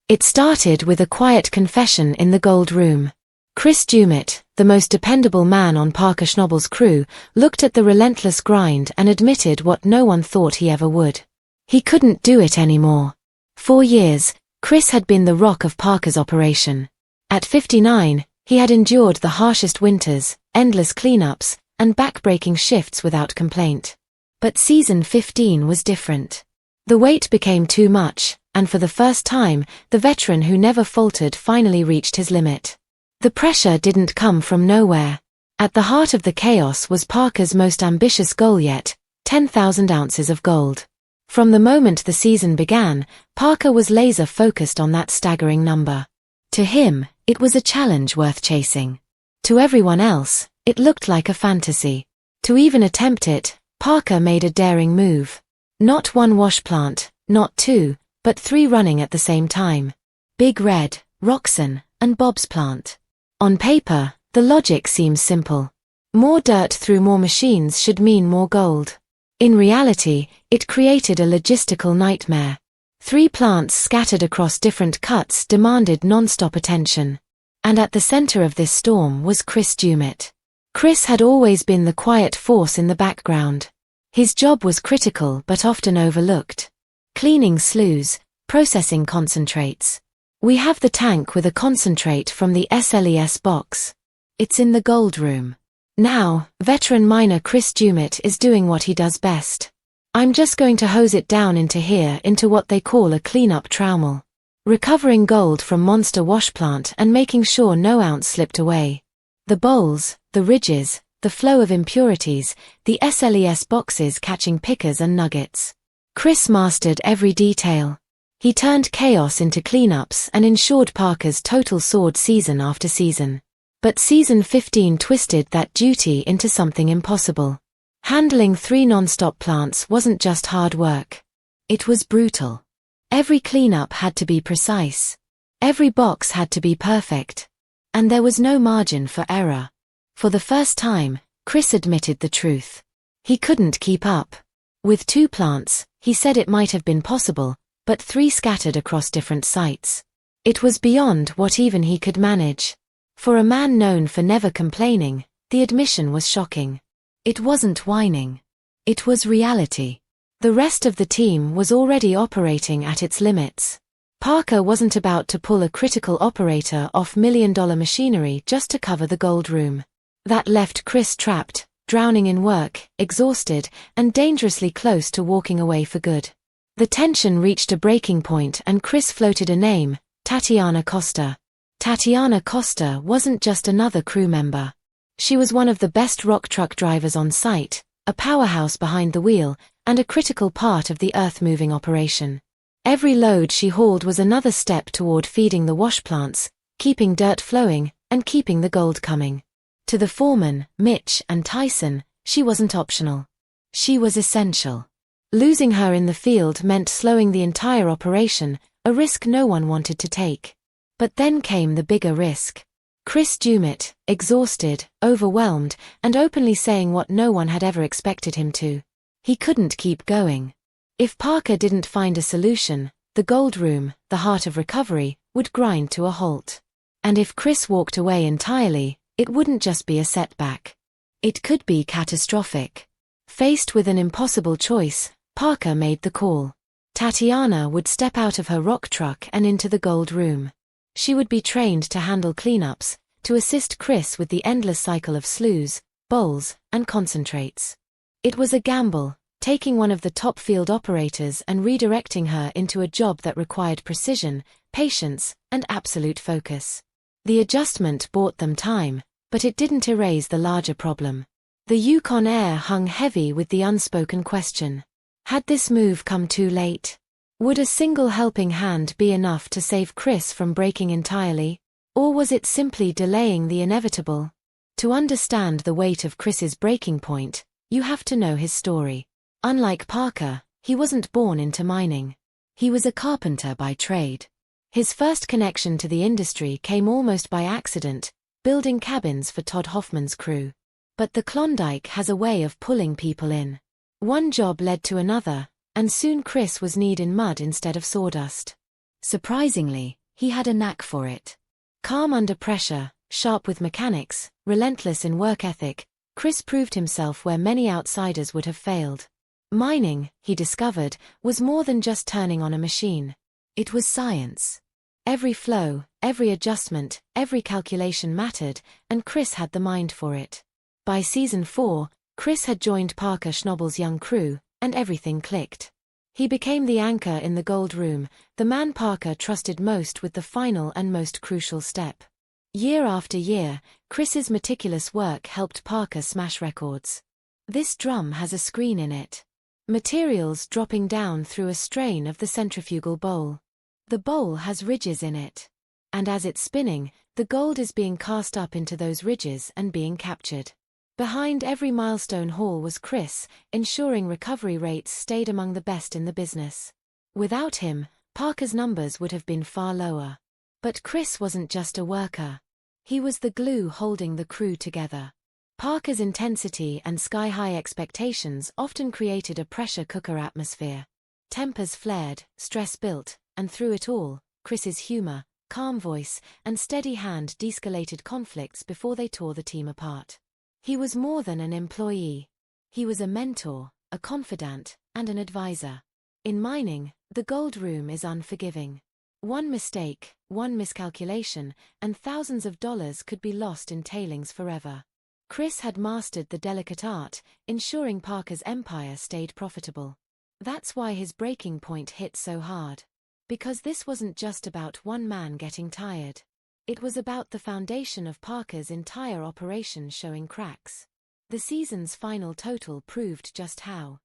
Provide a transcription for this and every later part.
It started with a quiet confession in the Gold Room. Chris Dumit, the most dependable man on Parker Schnabel's crew, looked at the relentless grind and admitted what no one thought he ever would. He couldn't do it anymore. For years, Chris had been the rock of Parker's operation. At 59, he had endured the harshest winters, endless cleanups, and back-breaking shifts without complaint. But season 15 was different. The weight became too much, and for the first time, the veteran who never faltered finally reached his limit. The pressure didn't come from nowhere. At the heart of the chaos was Parker's most ambitious goal yet, 10,000 ounces of gold. From the moment the season began, Parker was laser-focused on that staggering number. To him, it was a challenge worth chasing. To everyone else, it looked like a fantasy. To even attempt it, Parker made a daring move. Not one wash plant, not two, but three running at the same time. Big Red, Roxanne, and Bob's plant. On paper, the logic seems simple. More dirt through more machines should mean more gold. In reality, it created a logistical nightmare. Three plants scattered across different cuts demanded non-stop attention. And at the center of this storm was Chris Dumit. Chris had always been the quiet force in the background. His job was critical but often overlooked. Cleaning sloughs, processing concentrates. We have the tank with a concentrate from the SLES box. It's in the Gold Room. Now, veteran miner Chris Dumit is doing what he does best. I'm just going to hose it down into here into what they call a cleanup trommel. Recovering gold from monster wash plant and making sure no ounce slipped away. The bowls, the ridges, the flow of impurities, the SLES boxes catching pickers and nuggets. Chris mastered every detail. He turned chaos into cleanups and ensured Parker's total soared season after season. But season 15 twisted that duty into something impossible. Handling three non-stop plants wasn't just hard work. It was brutal. Every cleanup had to be precise. Every box had to be perfect. And there was no margin for error. For the first time, Chris admitted the truth. He couldn't keep up. With two plants, he said it might have been possible, but three scattered across different sites. It was beyond what even he could manage. For a man known for never complaining, the admission was shocking. It wasn't whining. It was reality. The rest of the team was already operating at its limits. Parker wasn't about to pull a critical operator off million-dollar machinery just to cover the Gold Room. That left Chris trapped, drowning in work, exhausted, and dangerously close to walking away for good. The tension reached a breaking point and Chris floated a name, Tatiana Costa. Tatiana Costa wasn't just another crew member. She was one of the best rock truck drivers on site, a powerhouse behind the wheel, and a critical part of the earth-moving operation. Every load she hauled was another step toward feeding the wash plants, keeping dirt flowing, and keeping the gold coming. To the foreman, Mitch and Tyson, she wasn't optional. She was essential. Losing her in the field meant slowing the entire operation, a risk no one wanted to take. But then came the bigger risk. Chris Dumit, exhausted, overwhelmed, and openly saying what no one had ever expected him to. He couldn't keep going. If Parker didn't find a solution, the Gold Room, the heart of recovery, would grind to a halt. And if Chris walked away entirely, it wouldn't just be a setback. It could be catastrophic. Faced with an impossible choice, Parker made the call. Tatiana would step out of her rock truck and into the Gold Room. She would be trained to handle cleanups, to assist Chris with the endless cycle of sloughs, bowls, and concentrates. It was a gamble, taking one of the top field operators and redirecting her into a job that required precision, patience, and absolute focus. The adjustment bought them time, but it didn't erase the larger problem. The Yukon air hung heavy with the unspoken question. Had this move come too late? Would a single helping hand be enough to save Chris from breaking entirely? Or was it simply delaying the inevitable? To understand the weight of Chris's breaking point, you have to know his story. Unlike Parker, he wasn't born into mining. He was a carpenter by trade. His first connection to the industry came almost by accident, building cabins for Todd Hoffman's crew. But the Klondike has a way of pulling people in. One job led to another, and soon Chris was kneed in mud instead of sawdust. Surprisingly, he had a knack for it. Calm under pressure, sharp with mechanics, relentless in work ethic, Chris proved himself where many outsiders would have failed. Mining, he discovered, was more than just turning on a machine. It was science. Every flow, every adjustment, every calculation mattered, and Chris had the mind for it. By season 4, Chris had joined Parker Schnabel's young crew, and everything clicked. He became the anchor in the gold room, the man Parker trusted most with the final and most crucial step. Year after year, Chris's meticulous work helped Parker smash records. This drum has a screen in it. Materials dropping down through a strain of the centrifugal bowl. The bowl has ridges in it. And as it's spinning, the gold is being cast up into those ridges and being captured. Behind every milestone haul was Chris, ensuring recovery rates stayed among the best in the business. Without him, Parker's numbers would have been far lower. But Chris wasn't just a worker. He was the glue holding the crew together. Parker's intensity and sky-high expectations often created a pressure cooker atmosphere. Tempers flared, stress built, and through it all, Chris's humor, calm voice, and steady hand de-escalated conflicts before they tore the team apart. He was more than an employee. He was a mentor, a confidant, and an advisor. In mining, the gold room is unforgiving. One mistake, one miscalculation, and thousands of dollars could be lost in tailings forever. Chris had mastered the delicate art, ensuring Parker's empire stayed profitable. That's why his breaking point hit so hard. Because this wasn't just about one man getting tired. It was about the foundation of Parker's entire operation showing cracks. The season's final total proved just how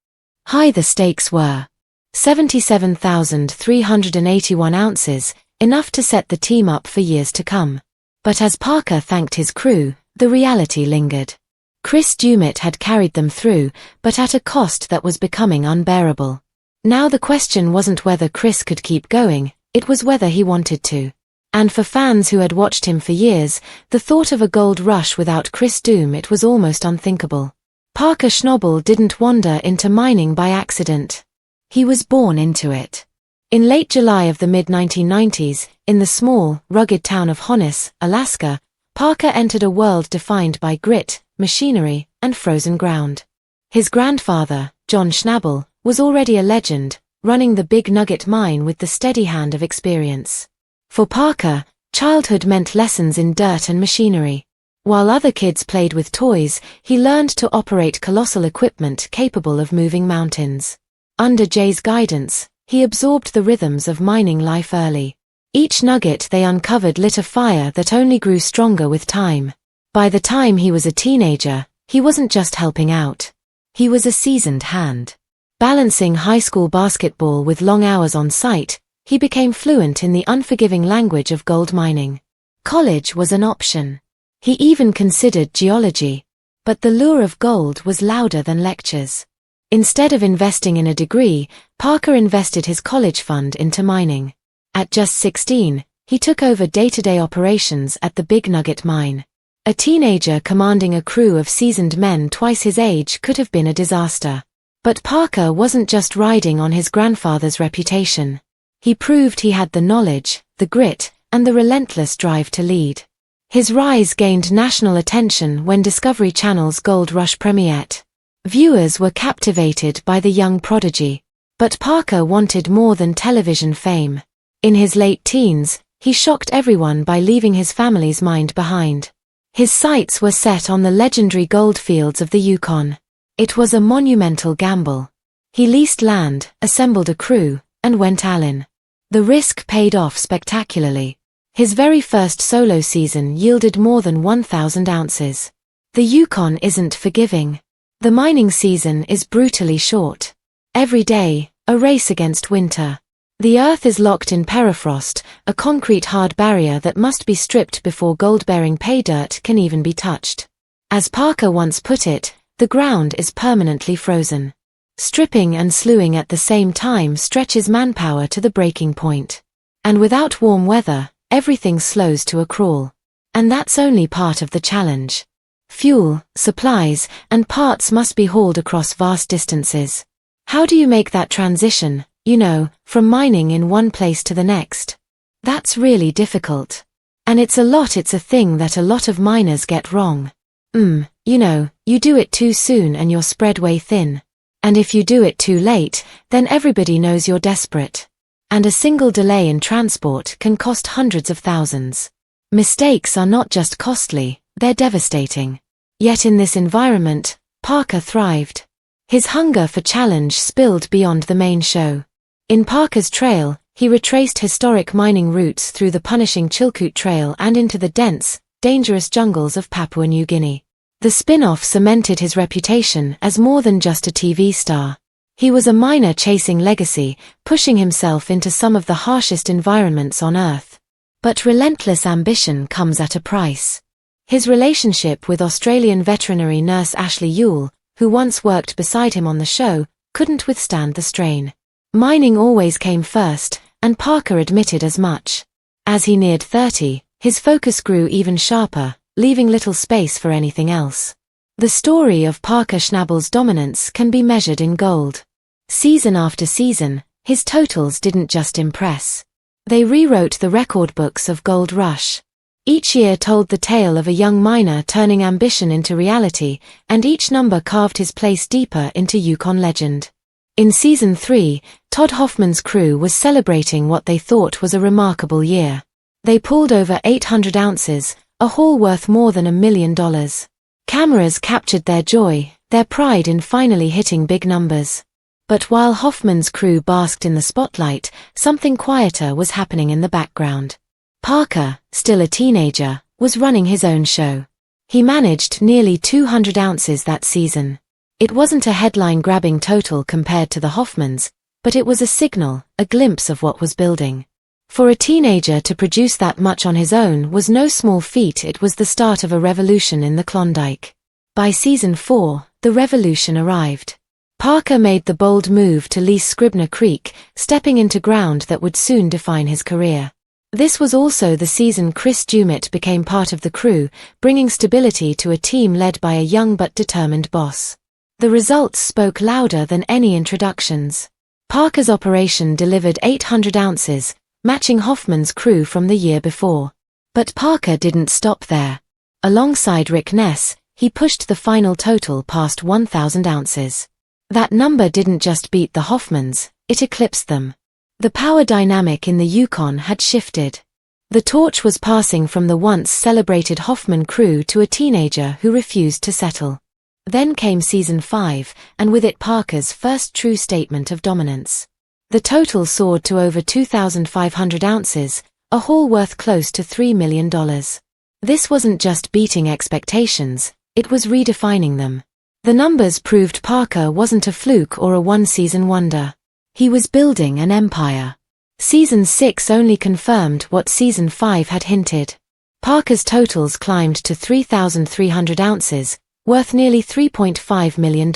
high the stakes were. 77,381 ounces, enough to set the team up for years to come. But as Parker thanked his crew, the reality lingered. Chris Dumit had carried them through, but at a cost that was becoming unbearable. Now the question wasn't whether Chris could keep going, it was whether he wanted to. And for fans who had watched him for years, the thought of a gold rush without Chris Dumit was almost unthinkable. Parker Schnabel didn't wander into mining by accident. He was born into it. In late July of the mid-1990s, in the small, rugged town of Honus, Alaska, Parker entered a world defined by grit, machinery, and frozen ground. His grandfather, John Schnabel, was already a legend, running the Big Nugget mine with the steady hand of experience. For Parker, childhood meant lessons in dirt and machinery. While other kids played with toys, he learned to operate colossal equipment capable of moving mountains. Under Jay's guidance, he absorbed the rhythms of mining life early. Each nugget they uncovered lit a fire that only grew stronger with time. By the time he was a teenager, he wasn't just helping out. He was a seasoned hand. Balancing high school basketball with long hours on site, he became fluent in the unforgiving language of gold mining. College was an option. He even considered geology. But the lure of gold was louder than lectures. Instead of investing in a degree, Parker invested his college fund into mining. At just 16, he took over day-to-day operations at the Big Nugget mine. A teenager commanding a crew of seasoned men twice his age could have been a disaster. But Parker wasn't just riding on his grandfather's reputation. He proved he had the knowledge, the grit, and the relentless drive to lead. His rise gained national attention when Discovery Channel's Gold Rush premiered. Viewers were captivated by the young prodigy. But Parker wanted more than television fame. In his late teens, he shocked everyone by leaving his family's mind behind. His sights were set on the legendary gold fields of the Yukon. It was a monumental gamble. He leased land, assembled a crew, and went all in. The risk paid off spectacularly. His very first solo season yielded more than 1,000 ounces. The Yukon isn't forgiving. The mining season is brutally short. Every day, a race against winter. The earth is locked in permafrost, a concrete hard barrier that must be stripped before gold-bearing pay dirt can even be touched. As Parker once put it, the ground is permanently frozen. Stripping and slewing at the same time stretches manpower to the breaking point. And without warm weather, everything slows to a crawl. And that's only part of the challenge. Fuel, supplies, and parts must be hauled across vast distances. How do you make that transition, from mining in one place to the next. That's really difficult. And it's a thing that a lot of miners get wrong. You do it too soon and you're spread way thin. And if you do it too late, then everybody knows you're desperate. And a single delay in transport can cost hundreds of thousands. Mistakes are not just costly, they're devastating. Yet in this environment, Parker thrived. His hunger for challenge spilled beyond the main show. In Parker's Trail, he retraced historic mining routes through the punishing Chilkoot Trail and into the dense, dangerous jungles of Papua New Guinea. The spin-off cemented his reputation as more than just a TV star. He was a miner chasing legacy, pushing himself into some of the harshest environments on Earth. But relentless ambition comes at a price. His relationship with Australian veterinary nurse Ashley Yule, who once worked beside him on the show, couldn't withstand the strain. Mining always came first, and Parker admitted as much. As he neared 30, his focus grew even sharper, leaving little space for anything else. The story of Parker Schnabel's dominance can be measured in gold. Season after season, his totals didn't just impress. They rewrote the record books of Gold Rush. Each year told the tale of a young miner turning ambition into reality, and each number carved his place deeper into Yukon legend. In Season 3, Todd Hoffman's crew was celebrating what they thought was a remarkable year. They pulled over 800 ounces, a haul worth more than $1 million. Cameras captured their joy, their pride in finally hitting big numbers. But while Hoffman's crew basked in the spotlight, something quieter was happening in the background. Parker, still a teenager, was running his own show. He managed nearly 200 ounces that season. It wasn't a headline-grabbing total compared to the Hoffmans, but it was a signal, a glimpse of what was building. For a teenager to produce that much on his own was no small feat. It was the start of a revolution in the Klondike. By Season 4, the revolution arrived. Parker made the bold move to lease Scribner Creek, stepping into ground that would soon define his career. This was also the season Chris Dumit became part of the crew, bringing stability to a team led by a young but determined boss. The results spoke louder than any introductions. Parker's operation delivered 800 ounces, matching Hoffman's crew from the year before. But Parker didn't stop there. Alongside Rick Ness, he pushed the final total past 1,000 ounces. That number didn't just beat the Hoffmans, it eclipsed them. The power dynamic in the Yukon had shifted. The torch was passing from the once celebrated Hoffman crew to a teenager who refused to settle. Then came Season 5, and with it Parker's first true statement of dominance. The total soared to over 2,500 ounces, a haul worth close to $3 million. This wasn't just beating expectations, it was redefining them. The numbers proved Parker wasn't a fluke or a one-season wonder. He was building an empire. Season 6 only confirmed what Season 5 had hinted. Parker's totals climbed to 3,300 ounces, worth nearly $3.5 million.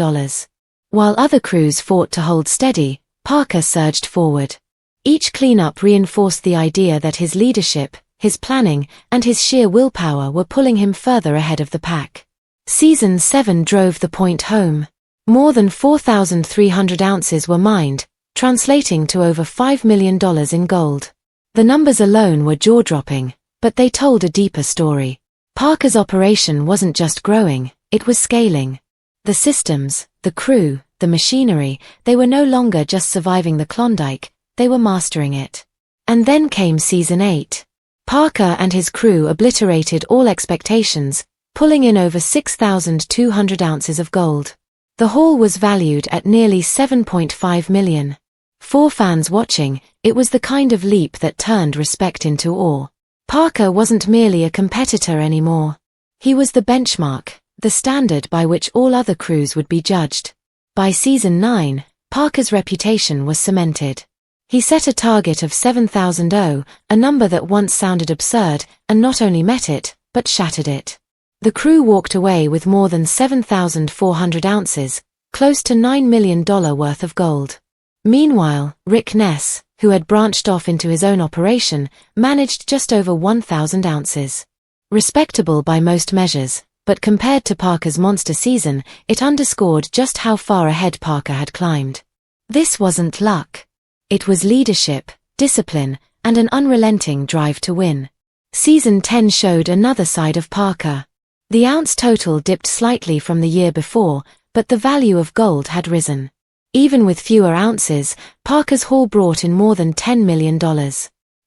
While other crews fought to hold steady, Parker surged forward. Each cleanup reinforced the idea that his leadership, his planning, and his sheer willpower were pulling him further ahead of the pack. Season 7 drove the point home. More than 4,300 ounces were mined, translating to over $5 million in gold. The numbers alone were jaw-dropping, but they told a deeper story. Parker's operation wasn't just growing, it was scaling. The systems, the crew, the machinery, they were no longer just surviving the Klondike, they were mastering it. And then came Season 8. Parker and his crew obliterated all expectations, pulling in over 6,200 ounces of gold. The haul was valued at nearly $7.5 million. For fans watching, it was the kind of leap that turned respect into awe. Parker wasn't merely a competitor anymore. He was the benchmark, the standard by which all other crews would be judged. By Season 9, Parker's reputation was cemented. He set a target of 7,000, a number that once sounded absurd, and not only met it, but shattered it. The crew walked away with more than 7,400 ounces, close to $9 million worth of gold. Meanwhile, Rick Ness, who had branched off into his own operation, managed just over 1,000 ounces. Respectable by most measures, but compared to Parker's monster season, it underscored just how far ahead Parker had climbed. This wasn't luck. It was leadership, discipline, and an unrelenting drive to win. Season 10 showed another side of Parker. The ounce total dipped slightly from the year before, but the value of gold had risen. Even with fewer ounces, Parker's haul brought in more than $10 million.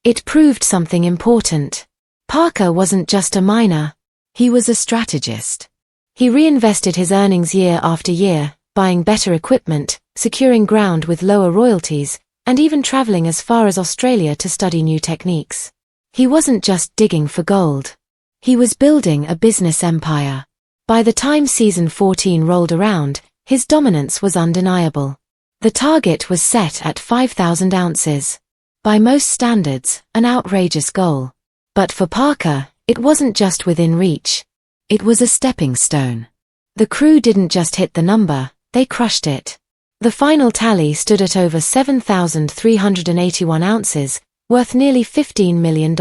It proved something important. Parker wasn't just a miner. He was a strategist. He reinvested his earnings year after year, buying better equipment, securing ground with lower royalties, and even traveling as far as Australia to study new techniques. He wasn't just digging for gold. He was building a business empire. By the time season 14 rolled around, his dominance was undeniable. The target was set at 5,000 ounces. By most standards, an outrageous goal. But for Parker, it wasn't just within reach. It was a stepping stone. The crew didn't just hit the number, they crushed it. The final tally stood at over 7,381 ounces, worth nearly $15 million.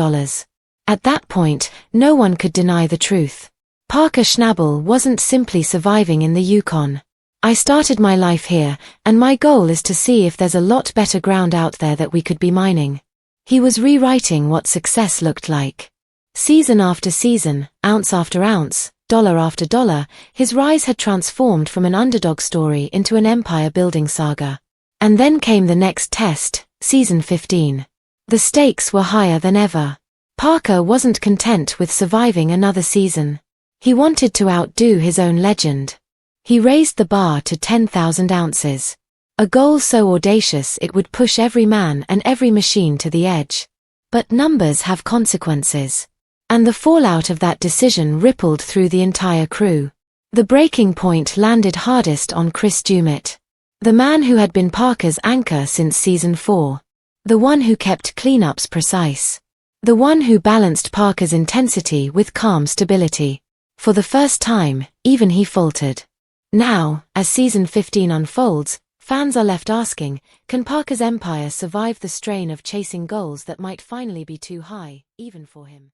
At that point, no one could deny the truth. Parker Schnabel wasn't simply surviving in the Yukon. I started my life here, and my goal is to see if there's a lot better ground out there that we could be mining. He was rewriting what success looked like. Season after season, ounce after ounce, dollar after dollar, his rise had transformed from an underdog story into an empire-building saga. And then came the next test, season 15. The stakes were higher than ever. Parker wasn't content with surviving another season. He wanted to outdo his own legend. He raised the bar to 10,000 ounces. A goal so audacious it would push every man and every machine to the edge. But numbers have consequences. And the fallout of that decision rippled through the entire crew. The breaking point landed hardest on Chris Dumit. The man who had been Parker's anchor since season 4. The one who kept cleanups precise. The one who balanced Parker's intensity with calm stability. For the first time, even he faltered. Now, as season 15 unfolds, fans are left asking, can Parker's empire survive the strain of chasing goals that might finally be too high, even for him?